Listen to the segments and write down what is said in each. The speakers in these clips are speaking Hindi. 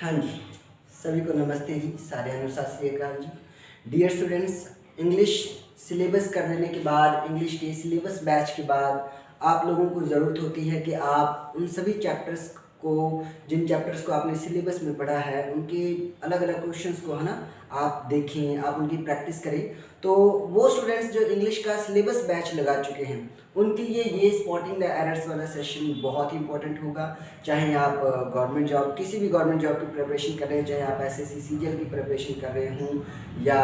हाँ जी, सभी को नमस्ते जी, सारे अनुसार सत श्री अकाल जी। डियर स्टूडेंट्स, इंग्लिश सिलेबस कर लेने के बाद, इंग्लिश के सिलेबस बैच के बाद आप लोगों को ज़रूरत होती है कि आप उन सभी चैप्टर्स को, जिन चैप्टर्स को आपने सिलेबस में पढ़ा है, उनके अलग अलग क्वेश्चंस को है ना आप देखें, आप उनकी प्रैक्टिस करें। तो वो स्टूडेंट्स जो इंग्लिश का सिलेबस बैच लगा चुके हैं उनके लिए ये स्पॉटिंग द एरर्स वाला सेशन बहुत ही इंपॉर्टेंट होगा। चाहे आप गवर्नमेंट जॉब, किसी भी गवर्नमेंट जॉब की प्रिपरेशन कर रहे हैं, चाहे आप एसएससी सीजीएल की प्रिपरेशन कर रहे हों या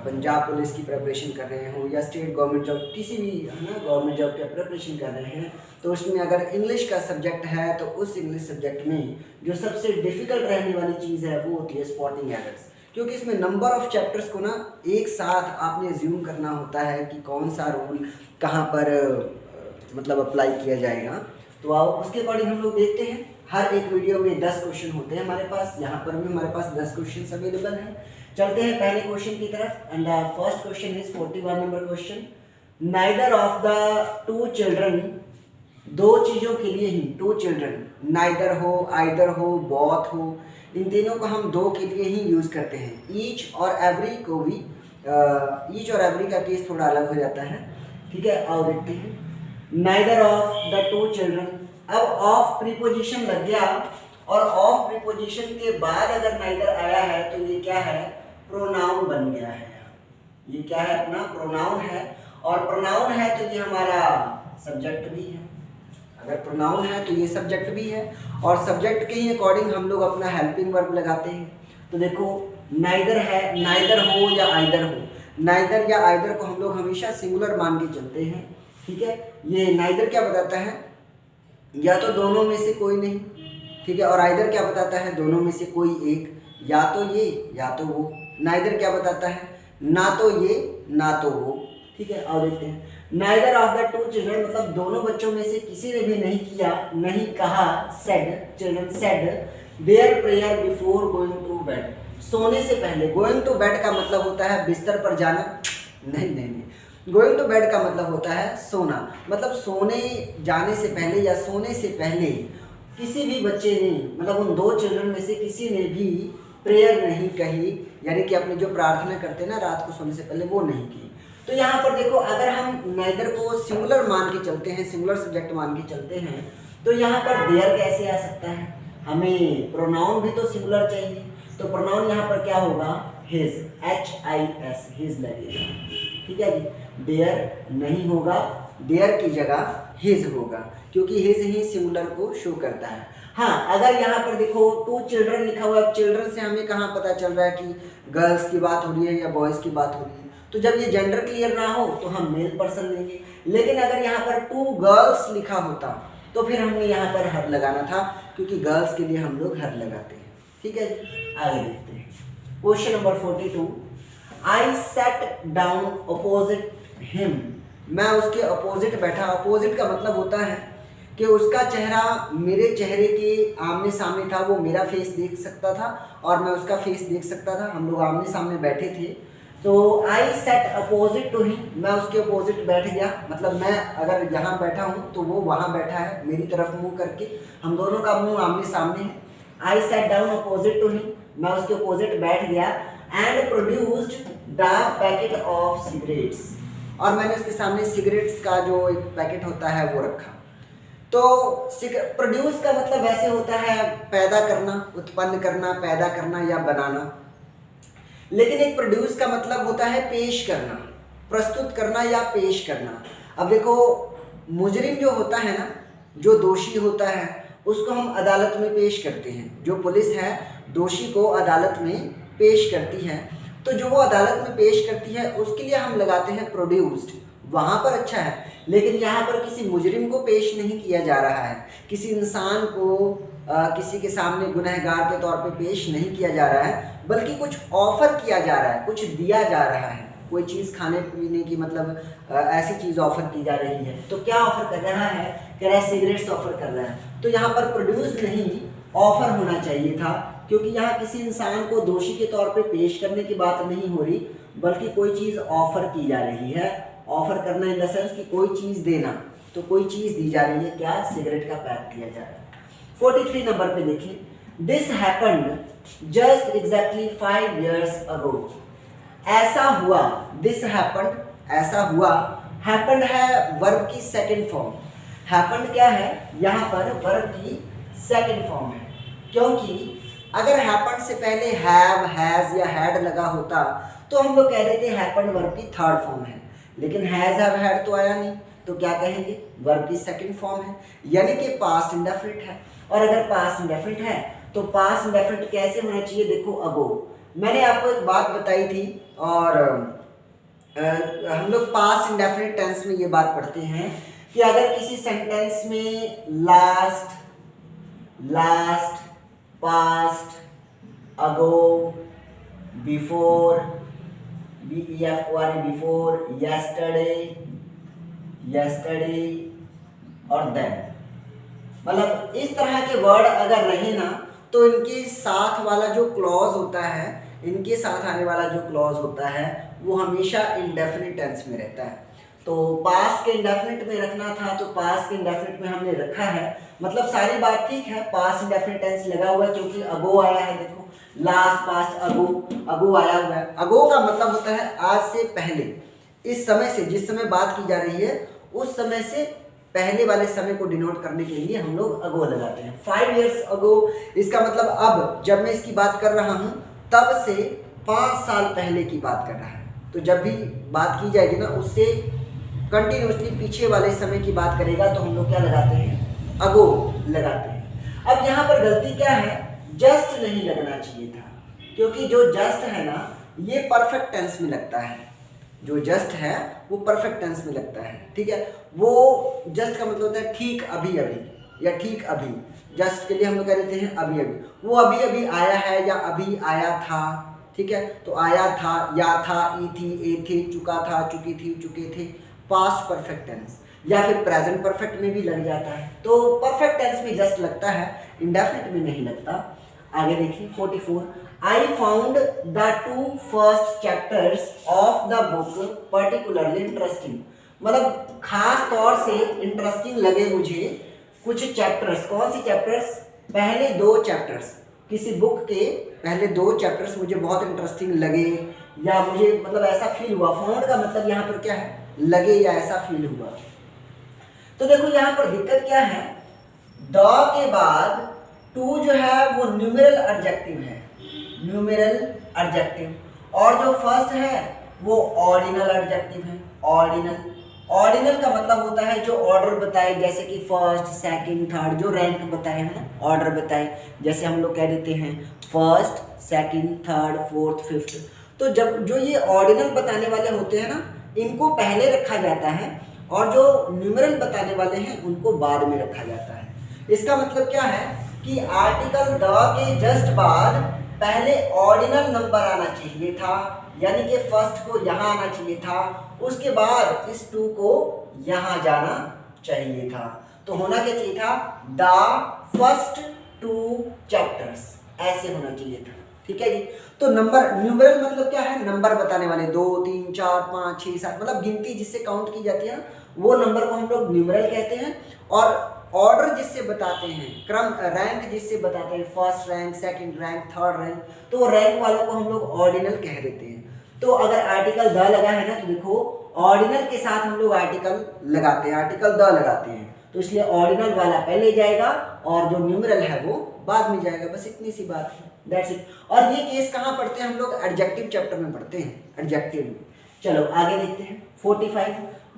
पंजाब पुलिस की प्रिपरेशन कर रहे हों या स्टेट गवर्नमेंट जॉब, किसी भी है ना गवर्नमेंट जॉब की प्रिपरेशन कर रहे हैं, तो उसमें अगर इंग्लिश का सब्जेक्ट है तो उस इंग्लिश सब्जेक्ट में जो सबसे डिफ़िकल्ट रहने वाली चीज़ है वो होती है स्पॉटिंग एरर्स। क्योंकि इसमें नंबर ऑफ़ चैप्टर्स को ना एक साथ आपने ज्यूम करना होता है कि कौन सा रूल कहाँ पर मतलब अप्लाई किया जाएगा। तो आओ उसके अकॉर्डिंग हम लोग देखते हैं। हर एक वीडियो में 10 क्वेश्चन होते हैं हमारे पास, यहाँ पर भी हमारे पास 10 क्वेश्चन अवेलेबल हैं। चलते हैं पहले क्वेश्चन की तरफ। And the first question is 41 number question. Neither of the two children, दो चीज़ों के लिए ही, टू चिल्ड्रन, नाइदर हो, आइदर हो, बोथ हो, इन तीनों को हम दो के लिए ही यूज़ करते हैं। ईच और एवरी को भी, ईच और एवरी का केस थोड़ा अलग हो जाता है, ठीक है। आओ देखते हैं। Neither of the two children, अब ऑफ प्रीपोजिशन लग गया और ऑफ प्रीपोजिशन के बाद अगर नाइदर आया है तो ये क्या है, प्रोनाउन बन गया है। ये क्या है, अपना प्रोनाउन है, और प्रोनाउन है तो ये हमारा सब्जेक्ट भी है। अगर प्रोनाउन है तो ये सब्जेक्ट भी है, और सब्जेक्ट के ही अकॉर्डिंग हम लोग अपना हेल्पिंग वर्ब लगाते हैं। तो देखो नाइदर है, नाइदर हो या आइदर हो, नाइदर या आइदर को हम लोग हमेशा सिंगुलर मान के चलते हैं, ठीक है। ये नाइदर क्या बताता है, या तो दोनों में से कोई नहीं, ठीक है, और आइदर क्या बताता है, दोनों में से कोई एक, या तो ये या तो वो। नाइदर क्या बताता है, ना तो ये ना तो वो, ठीक है। और देखते हैं। Neither of the two children, मतलब दोनों बच्चों में से किसी ने भी नहीं किया, नहीं कहा, said, children said their prayer before going to bed, सोने से पहले। गोइंग टू बेड का मतलब होता है बिस्तर पर जाना, नहीं नहीं नहीं, गोइंग टू बेड का मतलब होता है सोना। मतलब सोने जाने से पहले या सोने से पहले किसी भी बच्चे ने, मतलब उन दो चिल्ड्रन में से किसी ने भी प्रेयर नहीं कही, यानी कि अपनी जो प्रार्थना करते हैं ना रात को सोने से पहले, वो नहीं की। तो यहाँ पर देखो, अगर हम नाइदर को सिंगुलर मान के चलते हैं, सिंगुलर सब्जेक्ट मान के चलते हैं, तो यहाँ पर देयर कैसे आ सकता है, हमें प्रोनाउन भी तो सिंगुलर चाहिए। तो प्रोनाउन यहाँ पर क्या होगा, हिज, HIS, हिज लगेगा, ठीक है जी। देयर नहीं होगा, देयर की जगह हिज होगा, क्योंकि हिज ही सिंगुलर को शो करता है। हाँ, अगर यहाँ पर देखो टू चिल्ड्रन लिखा हुआ है, चिल्ड्रन से हमें कहाँ पता चल रहा है कि गर्ल्स की बात हो रही है या बॉयज़ की बात हो रही है। तो जब ये जेंडर क्लियर ना हो तो हम मेल पर्सन लेंगे। लेकिन अगर यहाँ पर टू गर्ल्स लिखा होता तो फिर हमें यहाँ पर हर लगाना था, क्योंकि गर्ल्स के लिए हम लोग हर लगाते हैं, ठीक है जी। आगे देखते हैं। Question number 42। आई सेट डाउन अपोजिट हिम, मैं उसके अपोजिट बैठा। अपोजिट का मतलब होता है कि उसका चेहरा मेरे चेहरे के आमने सामने था, वो मेरा फेस देख सकता था और मैं उसका फेस देख सकता था, हम लोग आमने सामने बैठे थे। तो आई सेट अपोजिट टू हिम, मैं उसके अपोजिट बैठ गया, मतलब मैं अगर यहाँ बैठा हूँ तो वो वहाँ बैठा है मेरी तरफ मुंह करके, हम दोनों का मुंह आमने सामने है। I sat down opposite to him, मैं उसके अपोजिट बैठ गया। And produced the packet of cigarettes, और मैंने उसके सामने सिगरेट्स का जो एक पैकेट होता है वो रखा। तो प्रोड्यूस का मतलब वैसे होता है पैदा करना, उत्पन्न करना, पैदा करना या बनाना। लेकिन एक प्रोड्यूस का मतलब होता है पेश करना, प्रस्तुत करना या पेश करना। अब देखो, मुजरिम जो होता है ना, जो दोषी होता है, उसको हम अदालत में पेश करते हैं। जो पुलिस है दोषी को अदालत में पेश करती है, तो जो वो अदालत में पेश करती है उसके लिए हम लगाते हैं प्रोड्यूस्ड, वहाँ पर अच्छा है। लेकिन यहाँ पर किसी मुजरिम को पेश नहीं किया जा रहा है, किसी इंसान को किसी के सामने गुनहगार के तौर पे पेश नहीं किया जा रहा है, बल्कि कुछ ऑफ़र किया जा रहा है, कुछ दिया जा रहा है, कोई चीज़ खाने पीने की, मतलब ऐसी चीज़ ऑफ़र की जा रही है। तो क्या ऑफ़र कर रहा है, कह रहा है सिगरेट्स ऑफ़र कर रहा है। तो यहाँ पर प्रोड्यूस नहीं, ऑफ़र होना चाहिए था, क्योंकि यहाँ किसी इंसान को दोषी के तौर पे पेश करने की बात नहीं हो रही, बल्कि कोई चीज़ ऑफ़र की जा रही है। ऑफ़र करना इन द सेंस कि कोई चीज़ देना, तो कोई चीज़ दी जा रही है, क्या, सिगरेट का पैक दिया जा रहा है। 43 नंबर पे देखिए। This happened just exactly 5 years अगो। ऐसा हुआ, दिस हैपेंड, ऐसा हुआ। हैपेंड है वर्ब की सेकंड फॉर्म। हैपेंड क्या है, यहाँ पर वर्ब की सेकंड फॉर्म है, क्योंकि अगर हैपेंड से पहले हैव, हैज या हैड लगा होता तो हम लोग कह देते हैपेंड वर्ब की थर्ड फॉर्म है, लेकिन हैज, हैव, हैड तो आया नहीं, तो क्या कहेंगे, वर्ब की सेकंड फॉर्म है, यानी कि पास्ट इंडेफिनिट है। और अगर पास्ट इंडेफिनिट है तो पास्ट इंडेफिनिट कैसे होना चाहिए, देखो अगो। मैंने आपको एक बात बताई थी, और हम लोग पास्ट इंडेफिनिट टेंस में ये बात पढ़ते हैं कि अगर किसी सेंटेंस में लास्ट, लास्ट, पास्ट, अगो, बिफोर, बिफोर, यस्टरडे, यस्टरडे और देन, मतलब इस तरह के वर्ड अगर रहे ना तो इनके साथ वाला जो क्लॉज होता है, इनके साथ आने वाला जो क्लॉज होता है वो हमेशा इंडेफिनिट टेंस में रहता है। तो पास्ट के इंडेफिनिट में रखना था तो पास्ट के इंडेफिनिट में हमने रखा है, मतलब सारी बात ठीक है, पास्ट इंडेफिनिट टेंस लगा हुआ है क्योंकि अगो आया है। देखो लास्ट, पास्ट, अगो, अगो आया हुआ है। अगो का मतलब होता है आज से पहले, इस समय से, जिस समय बात की जा रही है उस समय से पहले वाले समय को डिनोट करने के लिए हम लोग अगो लगाते हैं। 5 years अगो, इसका मतलब अब जब मैं इसकी बात कर रहा हूँ तब से 5 साल पहले की बात कर रहा है। तो जब भी बात की जाएगी ना उससे कंटिन्यूसली पीछे वाले समय की बात करेगा तो हम लोग क्या लगाते हैं, अगो लगाते हैं। अब यहाँ पर गलती क्या है, जस्ट नहीं लगना चाहिए था, क्योंकि जो जस्ट है ना ये परफेक्ट टेंस में लगता है, जो जस्ट है वो परफेक्ट टेंस में लगता है, ठीक है। वो जस्ट का मतलब होता है ठीक अभी अभी या ठीक अभी, जस्ट के लिए हम लोग कह देते हैं अभी अभी, वो अभी अभी आया है या अभी आया था, ठीक है। तो आया था, या था, ई थी, ए थे, चुका था, चुकी थी, चुके थे, पास्ट परफेक्ट टेंस, या फिर प्रेजेंट परफेक्ट में भी लग जाता है। तो परफेक्ट टेंस में जस्ट लगता है, इंडेफिनिट में नहीं लगता। आगे देखिए 44, I found the 2 first chapters of the book particularly interesting, मतलब खास तौर से इंटरेस्टिंग लगे मुझे कुछ चैप्टर्स। कौन सी चैप्टर्स, पहले 2 चैप्टर्स, किसी बुक के पहले 2 चैप्टर्स मुझे बहुत इंटरेस्टिंग लगे, या मुझे मतलब ऐसा फील हुआ। फाउंड का मतलब यहाँ पर क्या है, लगे या ऐसा फील हुआ। तो देखो यहाँ पर दिक्कत क्या है, द के बाद टू जो है वो न्यूमेरल एडजेक्टिव है, न्यूमेरल एडजेक्टिव, और जो फर्स्ट है वो ऑर्डिनल एडजेक्टिव है। ऑर्डिनल, ऑर्डिनल का मतलब होता है जो ऑर्डर बताए, जैसे कि फर्स्ट, सेकंड, थर्ड, जो रैंक बताए हैं ना, ऑर्डर बताए, जैसे हम लोग कह देते हैं first, second, third, fourth, fifth. तो जब जो ये ऑर्डिनल बताने वाले होते हैं ना इनको पहले रखा जाता है, और जो न्यूमेरल बताने वाले हैं उनको बाद में रखा जाता है। इसका मतलब क्या है कि आर्टिकल द के जस्ट बाद पहले ऑर्डिनल नंबर आना चाहिए था, यानी कि फर्स्ट को यहाँ आना चाहिए था, उसके बाद इस 2 को यहाँ जाना चाहिए था। तो होना क्या चाहिए था, द फर्स्ट 2 चैप्टर्स, ऐसे होना चाहिए था, ठीक है जी। तो नंबर, न्यूमेरल मतलब क्या है, नंबर बताने वाले, 2, 3, 4, 5, 6, 7, मतलब गिनती जिससे काउंट की जाती है वो नंबर को हम लोग न्यूमेरल कहते हैं। और ऑर्डर जिससे बताते हैं, क्रम, रैंक जिससे बताते हैं, first rank, second rank, third rank, तो रैंक वालों को हम लोग ऑर्डिनल कह देते हैं। तो अगर आर्टिकल द लगा है ना तो देखो ऑर्डिनल के साथ हम लोग आर्टिकल लगाते हैं, आर्टिकल द लगाते हैं, तो इसलिए ऑर्डिनल वाला पहले जाएगा और जो न्यूमेरल है वो बाद में जाएगा। बस इतनी सी बात है, दैट्स इट। और ये केस कहाँ पढ़ते हैं हम लोग, एडजेक्टिव चैप्टर में पढ़ते हैं, एडजेक्टिव में। चलो आगे देखते हैं 45,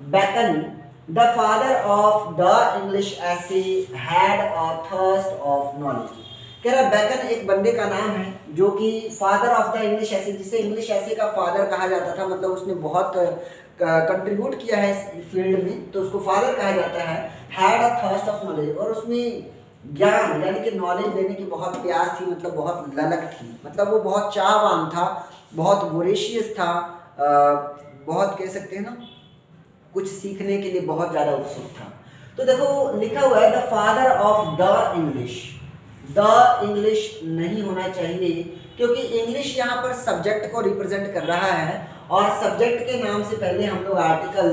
Bacon the father of the English essay had a thirst of knowledge. कह रहा बैकन एक बंदे का नाम है जो कि फादर ऑफ द इंग्लिश एसे, जिसे इंग्लिश एसे का फादर कहा जाता था, मतलब उसने बहुत कंट्रीब्यूट किया है इस फील्ड में, तो उसको फादर कहा जाता है। Had a thirst of knowledge, और उसमें ज्ञान यानी कि नॉलेज लेने की बहुत प्यास थी, मतलब बहुत ललक थी, मतलब वो बहुत चाहवान था, बहुत वोरेशियस था, बहुत कह सकते हैं ना कुछ सीखने के लिए बहुत ज़्यादा उत्सुक था। तो देखो लिखा हुआ है the father of the English, the English नहीं होना चाहिए, क्योंकि इंग्लिश यहाँ पर सब्जेक्ट को रिप्रेजेंट कर रहा है, और सब्जेक्ट के नाम से पहले हम लोग आर्टिकल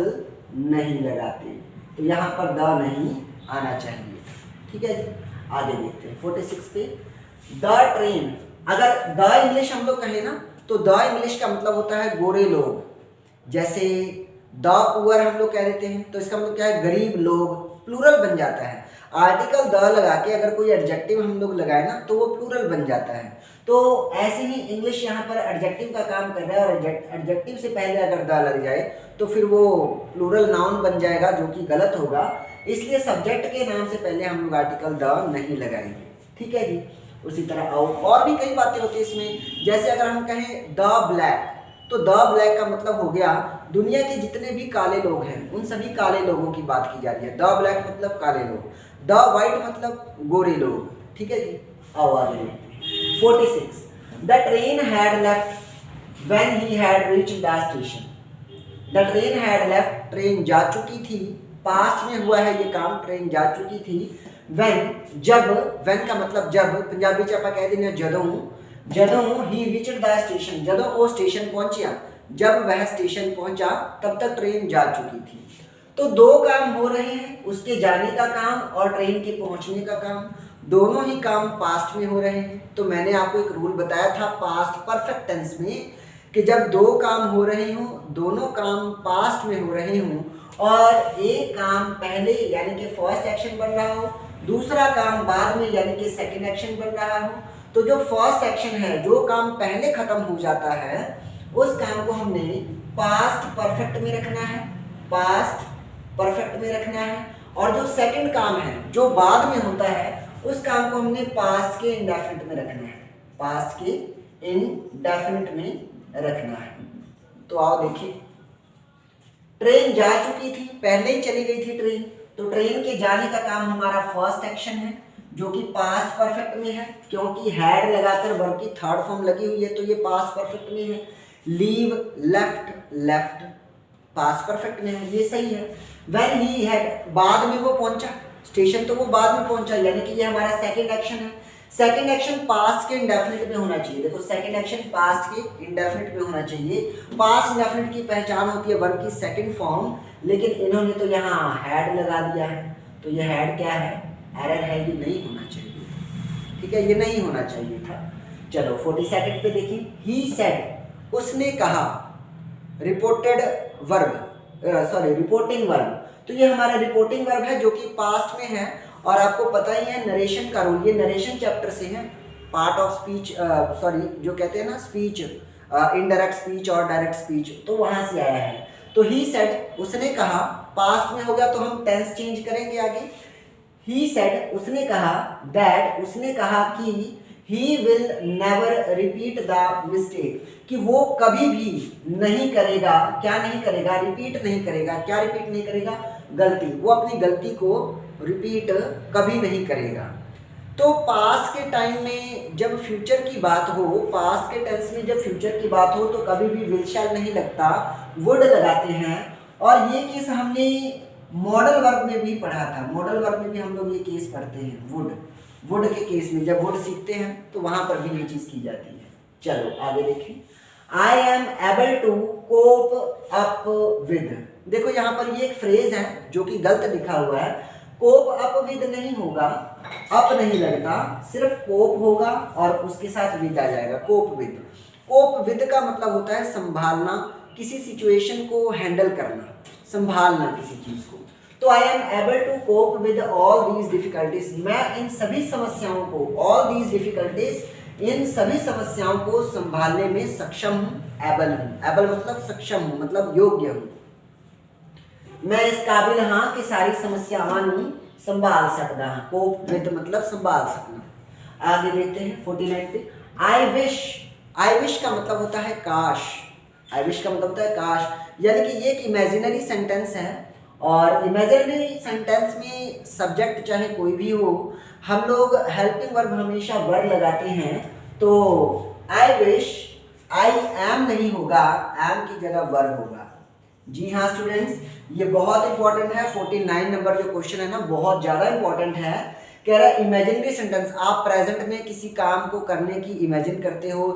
नहीं लगाते, तो यहाँ पर द नहीं आना चाहिए, ठीक है जी। आगे देखते हैं 46 पे, द ट्रेन, अगर द इंग्लिश हम लोग कहें ना तो द इंग्लिश का मतलब होता है गोरे लोग, जैसे द पुअर हम लोग कह देते हैं तो इसका मतलब क्या है, गरीब लोग, प्लूरल बन जाता है। आर्टिकल द लगा के अगर कोई एडजेक्टिव हम लोग लगाए ना तो वो प्लूरल बन जाता है। तो ऐसे ही इंग्लिश यहाँ पर एडजेक्टिव का काम कर रहा है, और एडजेक्टिव से पहले अगर द लग जाए तो फिर वो प्लूरल नाउन बन जाएगा, जो कि गलत होगा। इसलिए सब्जेक्ट के नाम से पहले हम लोग आर्टिकल द नहीं लगाएंगे, ठीक है जी। उसी तरह और भी कई बातें होती है इसमें, जैसे अगर हम कहें द ब्लैक, तो द ब्लैक का मतलब हो गया दुनिया के जितने भी काले लोग हैं उन सभी काले लोगों की बात की जा रही है। द ब्लैक मतलब काले लोग, द वाइट मतलब गोरे लोग, ठीक है जी। आओ आगे 46, the train had left when he had reached the station. The train had left, train जा चुकी थी, पास्ट में हुआ है ये काम, ट्रेन जा चुकी थी। व्हेन, जब, व्हेन का मतलब जब, पंजाबी च आप कह देंगे जदों, जदों ही रीच्ड द स्टेशन, जदों वो स्टेशन पहुंचा, जब वह स्टेशन पहुंचा तब तक ट्रेन जा चुकी थी। तो दो काम हो रहे हैं, उसके जाने का काम और ट्रेन के पहुंचने का काम, दोनों ही काम पास्ट में हो रहे हैं। तो मैंने आपको एक रूल बताया था पास्ट परफेक्ट टेंस में कि जब दो काम हो रहे हों, दोनों काम पास्ट में हो रहे हों और एक काम पहले यानी कि फर्स्ट एक्शन बन रहा हो, दूसरा काम बाद में यानी कि सेकंड एक्शन बन रहा हो, तो जो फर्स्ट एक्शन है, जो काम पहले खत्म हो जाता है, उस काम को हमने पास्ट परफेक्ट में रखना है, पास्ट परफेक्ट में रखना है। और जो सेकंड काम है जो बाद में होता है, उस काम को हमने पास्ट के इंडेफिनिट में रखना है, पास्ट के इंडेफिनिट में रखना है। तो आओ देखिए, ट्रेन जा चुकी थी, पहले ही चली गई थी ट्रेन, तो ट्रेन के जाने का काम हमारा फर्स्ट एक्शन है जो कि पास्ट परफेक्ट में है, क्योंकि हैड लगाकर वर्ब की थर्ड फॉर्म लगी हुई है तो ये पास्ट परफेक्ट में है। Leave, left, left past perfect में है, ये सही है। व्हेन ही हैड, बाद में वो पहुंचा, स्टेशन तो वो बाद में पहुंचा, यानी कि ये हमारा सेकंड एक्शन है। सेकंड एक्शन पास्ट के इंडेफिनिट में होना चाहिए। देखो सेकंड एक्शन पास्ट के इंडेफिनिट में होना चाहिए। पास्ट इंडेफिनिट की पहचान होती है वर्ब की सेकंड फॉर्म, लेकिन इन्होंने तो यहाँ हैड लगा दिया है, तो ये हैड क्या है, एरर है, ये नहीं होना चाहिए, ठीक है, ये नहीं होना चाहिए था। चलो 42 पे देखिए, ही सेड, उसने कहा, reported verb, sorry reporting verb, तो ये हमारा रिपोर्टिंग वर्ब है जो कि पास्ट में है। और आपको पता ही है नरेशन का रूल, ये नरेशन चैप्टर से है, पार्ट ऑफ स्पीच, सॉरी जो कहते हैं ना स्पीच, इनडायरेक्ट स्पीच और डायरेक्ट स्पीच, तो वहां से आया है। तो ही सेड, उसने कहा, पास्ट में हो गया तो हम टेंस चेंज करेंगे आगे। ही सेड, उसने कहा, दैट, उसने कहा कि he will never repeat the mistake, कि वो कभी भी नहीं करेगा, क्या नहीं करेगा, रिपीट नहीं करेगा, क्या रिपीट नहीं करेगा, गलती, वो अपनी गलती को रिपीट कभी नहीं करेगा। तो पास्ट के टाइम में जब फ्यूचर की बात हो, पास्ट के टेंस में जब फ्यूचर की बात हो तो कभी भी विल शैल नहीं लगता, वुड लगाते हैं। और ये केस हमने मॉडल वर्ब में भी पढ़ा था, मॉडल वर्ब में भी हम लोग ये केस पढ़ते हैं, वुड, वुड के केस में जब वुड सीखते हैं तो वहां पर भी ये चीज की जाती है। चलो आगे देखिए, I am able to cope up with, देखो यहाँ पर ये एक फ्रेज है जो कि गलत लिखा हुआ है, कोप अप विद नहीं होगा, अप नहीं लगता, सिर्फ कोप होगा और उसके साथ विद आ जाएगा, कोप विद। कोप विद का मतलब होता है संभालना, किसी सिचुएशन को हैंडल करना, संभालना किसी चीज को। तो I am able to cope with all these difficulties, मैं इन सभी समस्याओं को, ऑल दीज डिफिकल्टीज, इन सभी समस्याओं को संभालने में सक्षम हूँ, एबल हूँ, एबल मतलब सक्षम हूँ, मतलब योग्य हूँ, मैं इस काबिल हाँ कि सारी समस्यावां ਨੂੰ संभाल सकता हाँ, कोप विद मतलब संभाल सकना। आगे देखते हैं 49 पे, आई विश, आई विश का मतलब होता है काश, आई विश का मतलब होता है काश, यानी कि ये एक इमेजिनरी सेंटेंस है, और इमेजिनरी सेंटेंस में सब्जेक्ट चाहे कोई भी हो, हम लोग हेल्पिंग वर्ब हमेशा वर लगाते हैं। तो आई विश, आई एम नहीं होगा, एम की जगह वर होगा। जी हाँ स्टूडेंट्स, ये बहुत इंपॉर्टेंट है, 49 नंबर जो क्वेश्चन है ना बहुत ज़्यादा इंपॉर्टेंट है। कह रहा है इमेजिनरी सेंटेंस, आप प्रेजेंट में किसी काम को करने की इमेजिन करते हो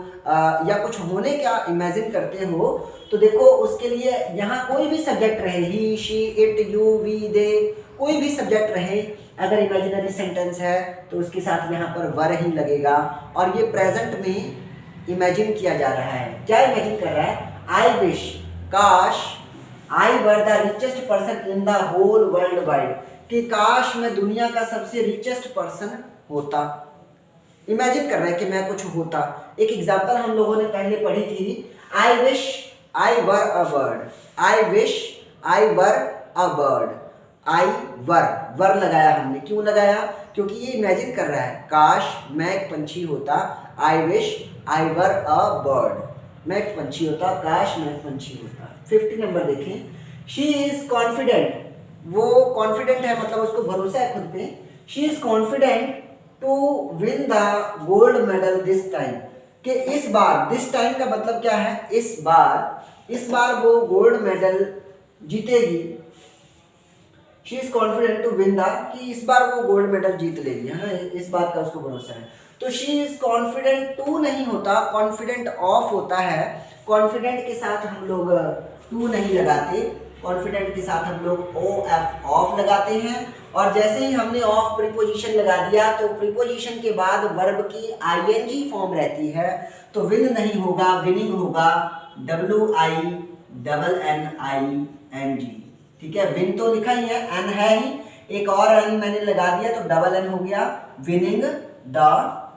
या कुछ होने का इमेजिन करते हो, तो देखो उसके लिए यहाँ कोई भी सब्जेक्ट रहे, ही, शी, इट, यू, वी, दे, कोई भी सब्जेक्ट रहे, अगर इमेजिनरी सेंटेंस है तो उसके साथ यहाँ पर वर ही लगेगा। और ये प्रेजेंट में इमेजिन किया जा रहा है। क्या इमेजिन कर रहा है? आई विश, काश, I were the richest person in the whole world wide, कि काश मैं दुनिया का सबसे रिचेस्ट पर्सन होता। इमेजिन कर रहा है कि मैं कुछ होता। एक एग्जांपल हम लोगों ने पहले पढ़ी थी, I wish I were a bird, I wish I were a bird, I were लगाया हमने। क्यों लगाया? क्योंकि ये इमेजिन कर रहा है, काश मैं एक पंछी होता। आई wish I were a bird, मैं एक पंछी होता, काश मैं एक पंछी होता। 50 नंबर देखें, शी इज कॉन्फिडेंट, वो कॉन्फिडेंट है मतलब उसको भरोसा है खुद पे। She is confident to win the gold medal this time, कि इस बार, दिस टाइम का मतलब क्या है? इस बार वो गोल्ड मेडल जीतेगी। She is confident to win the, कि इस बार वो गोल्ड मेडल जीत लेगी, है ना, इस बात का उसको भरोसा है। तो शी इज कॉन्फिडेंट टू नहीं होता, कॉन्फिडेंट ऑफ होता है। कॉन्फिडेंट के साथ हम लोग टू नहीं लगाते, कॉन्फिडेंट के साथ हम लोग ओ एफ ऑफ लगाते हैं। और जैसे ही हमने ऑफ प्रीपोजिशन लगा दिया तो प्रीपोजिशन के बाद वर्ब की आईएनजी फॉर्म रहती है, तो विन नहीं होगा, विनिंग होगा, WINNING। ठीक है, विन तो लिखा ही है, एन है ही, एक और एन मैंने लगा दिया तो डबल एन हो गया, winning the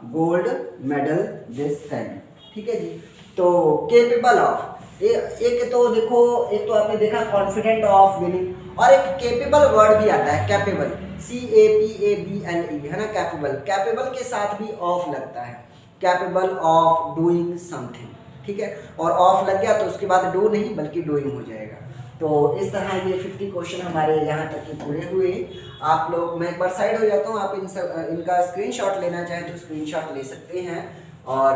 gold medal this time. ठीक है जी। तो केपेबल ऑफ, एक तो देखो, एक तो आपने देखा कॉन्फिडेंट ऑफ विनिंग, और एक केपेबल वर्ड भी आता है, कैपेबल, CAPABLE, है ना, कैपेबल। कैपेबल के साथ भी ऑफ लगता है, कैपेबल ऑफ डूइंग समथिंग। ठीक है, और ऑफ लग गया तो उसके बाद डू नहीं बल्कि डूइंग हो जाएगा। तो इस तरह ये 50 क्वेश्चन हमारे यहाँ तक के पूरे हुए। आप लोग, मैं एक बार साइड हो जाता हूँ, आप इनका स्क्रीनशॉट लेना चाहें तो स्क्रीनशॉट ले सकते हैं। और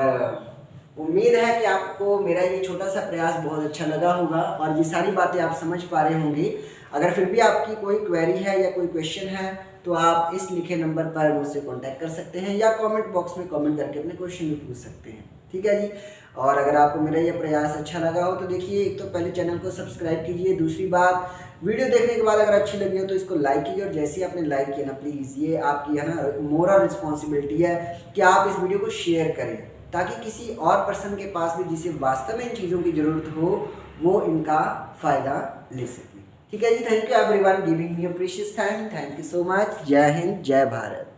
उम्मीद है कि आपको मेरा ये छोटा सा प्रयास बहुत अच्छा लगा होगा और ये सारी बातें आप समझ पा रहे होंगे। अगर फिर भी आपकी कोई क्वेरी है या कोई क्वेश्चन है तो आप इस लिखे नंबर पर मुझसे कांटेक्ट कर सकते हैं या कमेंट बॉक्स में कमेंट करके अपने क्वेश्चन भी पूछ सकते हैं। ठीक है जी। और अगर आपको मेरा ये प्रयास अच्छा लगा हो तो देखिए, एक तो पहले चैनल को सब्सक्राइब कीजिए, दूसरी बात वीडियो देखने के बाद अगर अच्छी लगी हो तो इसको लाइक कीजिए। और जैसे ही आपने लाइक किया ना, प्लीज़, ये आपकी है ना मोरल रिस्पॉन्सिबिलिटी है कि आप इस वीडियो को शेयर करें, ताकि किसी और पर्सन के पास भी जिसे वास्तव में इन चीज़ों की ज़रूरत हो वो इनका फ़ायदा ले सके। ठीक है जी। Thank you everyone giving me your precious time. Thank you so much. जय हिंद, जय भारत।